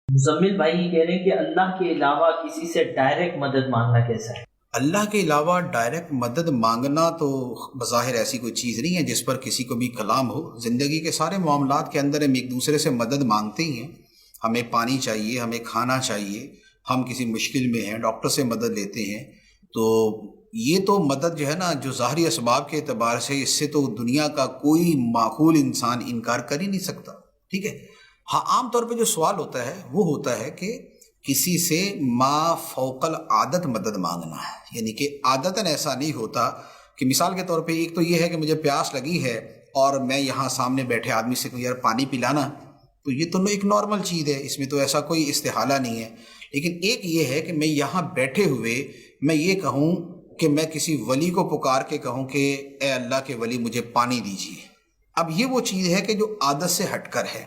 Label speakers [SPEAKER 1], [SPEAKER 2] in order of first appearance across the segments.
[SPEAKER 1] مزمل بھائی یہ کہہ رہے ہیں کہ اللہ کے علاوہ کسی سے ڈائریکٹ مدد مانگنا کیسا ہے؟
[SPEAKER 2] اللہ کے علاوہ ڈائریکٹ مدد مانگنا تو بظاہر ایسی کوئی چیز نہیں ہے جس پر کسی کو بھی کلام ہو۔ زندگی کے سارے معاملات کے اندر ہم ایک دوسرے سے مدد مانگتے ہی ہیں۔ ہمیں پانی چاہیے، ہمیں کھانا چاہیے، ہم کسی مشکل میں ہیں، ڈاکٹر سے مدد لیتے ہیں۔ تو یہ تو مدد جو ہے نا، جو ظاہری اسباب کے اعتبار سے، اس سے تو دنیا کا کوئی معقول انسان انکار کر ہی نہیں سکتا، ٹھیک ہے۔ ہاں، عام طور پہ جو سوال ہوتا ہے وہ ہوتا ہے کہ کسی سے ما فوق العادت مدد مانگنا ہے، یعنی کہ عادتاً ایسا نہیں ہوتا کہ مثال کے طور پہ ایک تو یہ ہے کہ مجھے پیاس لگی ہے اور میں یہاں سامنے بیٹھے آدمی سے کہوں یار پانی پلانا، تو یہ تو ایک نارمل چیز ہے، اس میں تو ایسا کوئی استحالہ نہیں ہے۔ لیکن ایک یہ ہے کہ میں یہاں بیٹھے ہوئے میں یہ کہوں کہ میں کسی ولی کو پکار کے کہوں کہ اے اللہ کے ولی مجھے پانی دیجیے، اب یہ وہ چیز ہے کہ جو عادت سے ہٹ کر ہے۔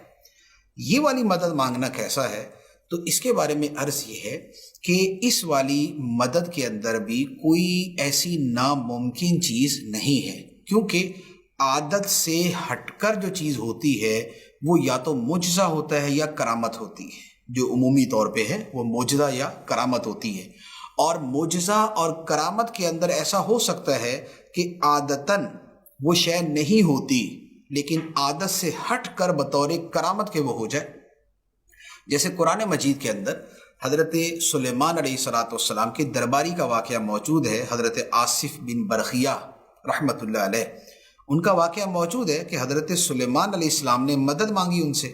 [SPEAKER 2] یہ والی مدد مانگنا کیسا ہے؟ تو اس کے بارے میں عرض یہ ہے کہ اس والی مدد کے اندر بھی کوئی ایسی ناممکن چیز نہیں ہے، کیونکہ عادت سے ہٹ کر جو چیز ہوتی ہے وہ یا تو معجزہ ہوتا ہے یا کرامت ہوتی ہے۔ جو عمومی طور پہ ہے وہ معجزہ یا کرامت ہوتی ہے، اور معجزہ اور کرامت کے اندر ایسا ہو سکتا ہے کہ عادتاً وہ شے نہیں ہوتی لیکن عادت سے ہٹ کر بطور کرامت کے وہ ہو جائے۔ جیسے قرآن مجید کے اندر حضرت سلیمان علیہ السلام کے درباری کا واقعہ موجود ہے۔ حضرت آصف بن برخیہ رحمۃ اللہ علیہ، ان کا واقعہ موجود ہے کہ حضرت سلیمان علیہ السلام نے مدد مانگی ان سے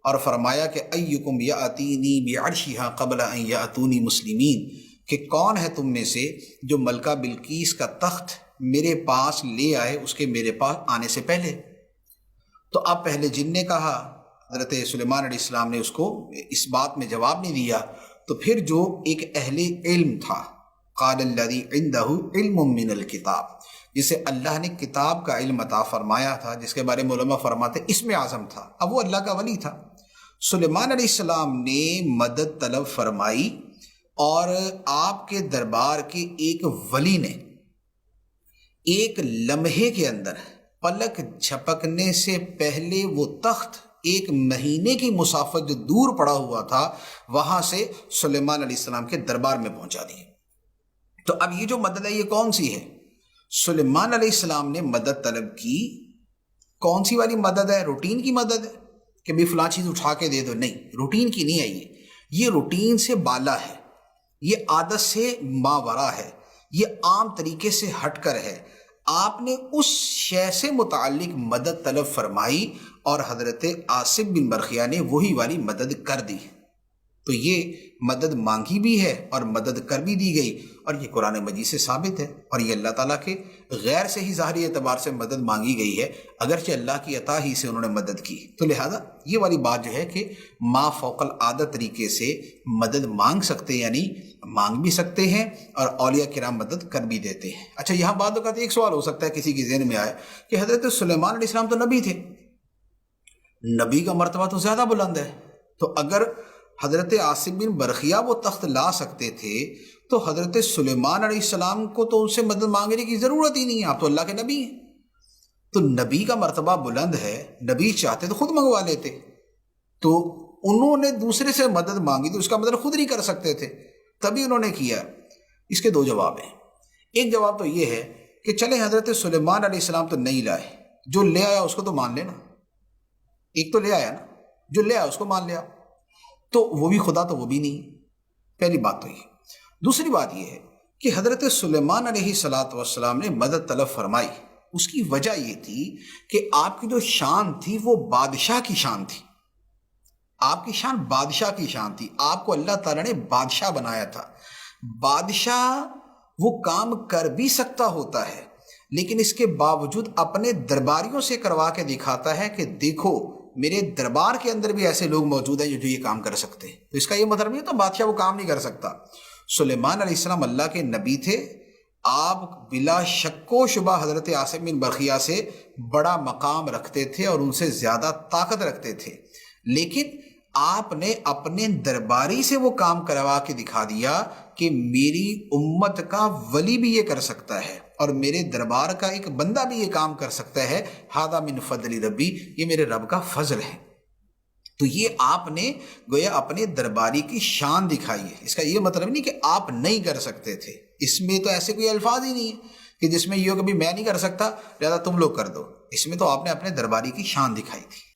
[SPEAKER 2] اور فرمایا کہ ایکم یاتینی بعرشھا قبل ان یاتونی مسلمین، کہ کون ہے تم میں سے جو ملکہ بلقیس کا تخت میرے پاس لے آئے اس کے میرے پاس آنے سے پہلے۔ تو اب پہلے جن نے کہا، حضرت سلیمان علیہ السلام نے اس کو اس بات میں جواب نہیں دیا، تو پھر جو ایک اہل علم تھا، قال الذی عنده علم من الکتاب، جسے اللہ نے کتاب کا علم عطا فرمایا تھا، جس کے بارے میں علماء فرماتے اسم اعظم تھا، اب وہ اللہ کا ولی تھا۔ سلیمان علیہ السلام نے مدد طلب فرمائی اور آپ کے دربار کے ایک ولی نے ایک لمحے کے اندر، پلک جھپکنے سے پہلے، وہ تخت ایک مہینے کی مسافت جو دور پڑا ہوا تھا وہاں سے سلیمان علیہ السلام کے دربار میں پہنچا دی۔ تو اب یہ جو مدد ہے یہ کون سی ہے؟ سلیمان علیہ السلام نے مدد طلب کی، کون سی والی مدد ہے؟ روٹین کی مدد ہے کہ بھی فلاں چیز اٹھا کے دے دو، نہیں، روٹین کی نہیں ہے یہ روٹین سے بالا ہے، یہ عادت سے ماورا ہے، یہ عام طریقے سے ہٹ کر ہے۔ آپ نے اس شے سے متعلق مدد طلب فرمائی اور حضرت آصف بن برخیہ نے وہی والی مدد کر دی۔ تو یہ مدد مانگی بھی ہے اور مدد کر بھی دی گئی، اور یہ قرآن مجید سے ثابت ہے، اور یہ اللہ تعالیٰ کے غیر سے ہی ظاہری اعتبار سے مدد مانگی گئی ہے، اگرچہ اللہ کی عطا ہی سے انہوں نے مدد کی۔ تو لہذا یہ والی بات جو ہے کہ ما فوق العادت طریقے سے مدد مانگ سکتے، یعنی مانگ بھی سکتے ہیں اور اولیاء کرام مدد کر بھی دیتے ہیں۔ اچھا، یہاں بعد اوقات ایک سوال ہو سکتا ہے کسی کے ذہن میں آئے کہ حضرت سلیمان علیہ السلام تو نبی تھے، نبی کا مرتبہ تو زیادہ بلند ہے، تو اگر حضرت آصف بن برخیہ وہ تخت لا سکتے تھے تو حضرت سلیمان علیہ السلام کو تو ان سے مدد مانگنے کی ضرورت ہی نہیں ہے، آپ تو اللہ کے نبی ہیں۔ تو نبی کا مرتبہ بلند ہے، نبی چاہتے تو خود منگوا لیتے، تو انہوں نے دوسرے سے مدد مانگی تو اس کا مطلب خود نہیں کر سکتے تھے، تبھی انہوں نے کیا۔ اس کے دو جواب ہیں۔ ایک جواب تو یہ ہے کہ چلے حضرت سلیمان علیہ السلام تو نہیں لائے، جو لے آیا اس کو تو مان لینا، ایک تو لے آیا نا، جو لے آیا اس کو مان لیا، تو وہ بھی خدا تو وہ بھی نہیں، پہلی بات تو یہ۔ دوسری بات یہ ہے کہ حضرت سلیمان علیہ السلام نے مدد طلب فرمائی، اس کی وجہ یہ تھی کہ آپ کی جو شان تھی وہ بادشاہ کی شان تھی، آپ کی شان بادشاہ کی شان تھی، آپ کو اللہ تعالیٰ نے بادشاہ بنایا تھا۔ بادشاہ وہ کام کر بھی سکتا ہوتا ہے لیکن اس کے باوجود اپنے درباریوں سے کروا کے دکھاتا ہے کہ دیکھو میرے دربار کے اندر بھی ایسے لوگ موجود ہیں جو یہ کام کر سکتے ہیں، تو اس کا یہ مطلب نہیں تو بادشاہ وہ کام نہیں کر سکتا۔ سلیمان علیہ السلام اللہ کے نبی تھے، آپ بلا شک و شبہ حضرت آصف بن برخیہ سے بڑا مقام رکھتے تھے اور ان سے زیادہ طاقت رکھتے تھے، لیکن آپ نے اپنے درباری سے وہ کام کروا کے دکھا دیا کہ میری امت کا ولی بھی یہ کر سکتا ہے اور میرے دربار کا ایک بندہ بھی یہ کام کر سکتا ہے، ھذا من فضل ربی، یہ میرے رب کا فضل ہے۔ تو یہ آپ نے گویا اپنے درباری کی شان دکھائی ہے. اس کا یہ مطلب نہیں کہ آپ نہیں کر سکتے تھے، اس میں تو ایسے کوئی الفاظ ہی نہیں ہے کہ جس میں یہ ہو کہ میں نہیں کر سکتا لہذا تم لوگ کر دو. اس میں تو آپ نے اپنے درباری کی شان دکھائی تھی.